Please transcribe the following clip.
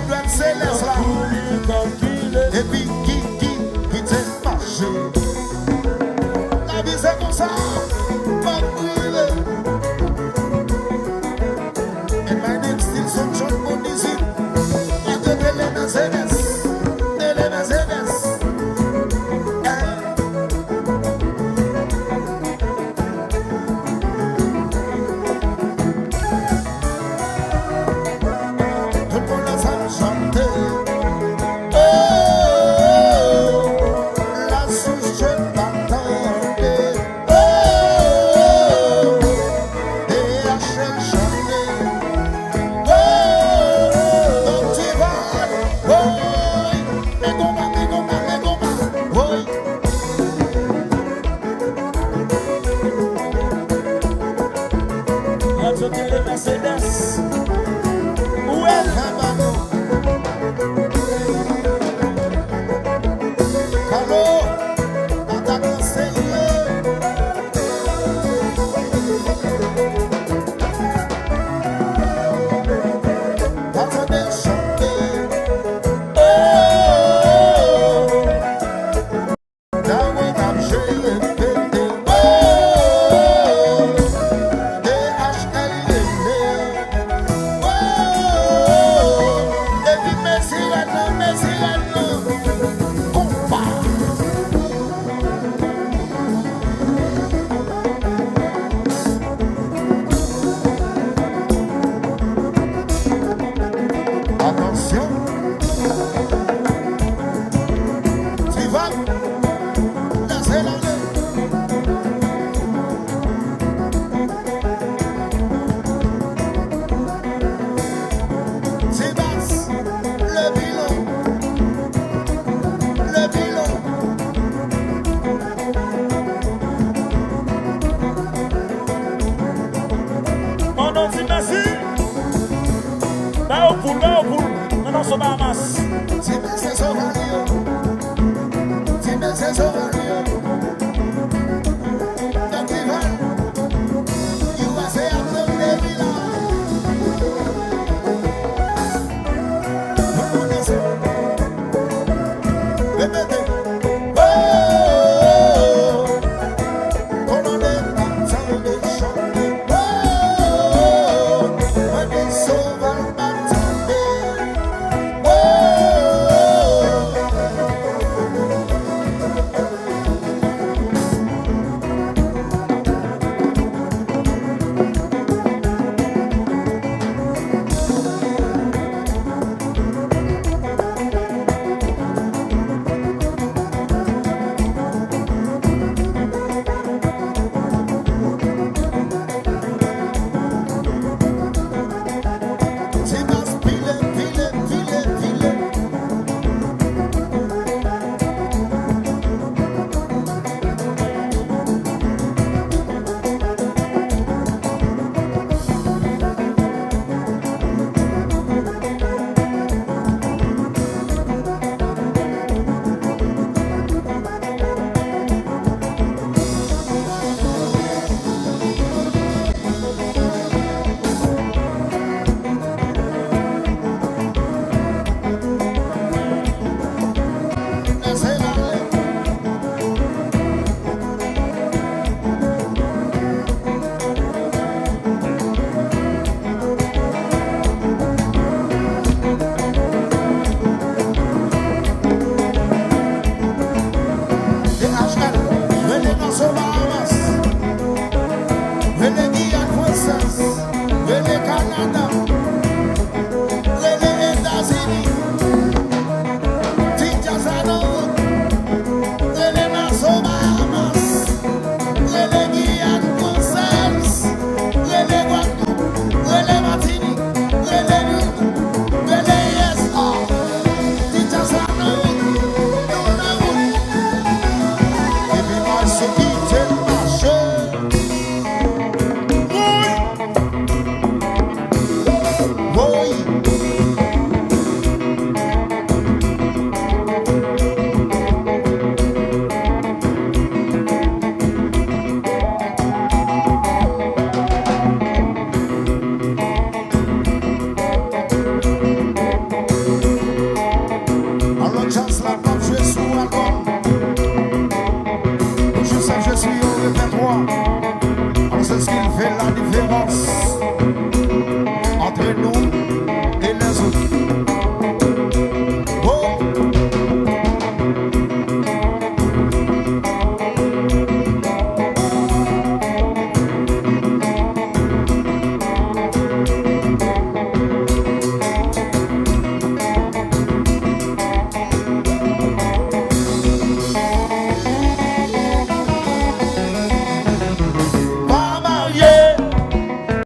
plein de céleste là. Et puis qui t'est marché. La vie c'est comme ça, pas brûler. And my name still some John Bonizzi. I go tell them Mercedes, tell them Mercedes. Tout le monde a ça chanter. Oh, la souche je t'attendais. Oh, DHL chanter. Oh, donc tu vas. Oh, les combats, les combats, les combats. Oh, la journée de Mercedes. Où est le ballon? Allô, dans ta conseillère. Attendez, chanter. Oh, now what I'm saying, baby. Oh, DHL. Oh, et puis merci maintenant, combat. Attention, tu vas lancer la main. Tu passes le bilan, le bilan. On en dit merci. Là au poule, maintenant c'est Bahamas. Tu mets ses oreilles, tu mets ses oreilles. Donc tu vas, tu vas se appeler le bilan. On essaie. Répétez. Oh, on en est content de chanter. Oh, on est sauvage m'attendait. Oh, c'est pas pile. Laissez aller. DHL, venez dans ce Bahamas. Venez Guyane française. Venez Canada. Venez États-Unis. Tijasano. Venez dans ce Bahamas. Venez Guyane française. Venez Guadeloupe. Venez Martinique. Venez Lune. Venez USA. Tijasano. Et puis moi, c'est qui t'est marché. Oui.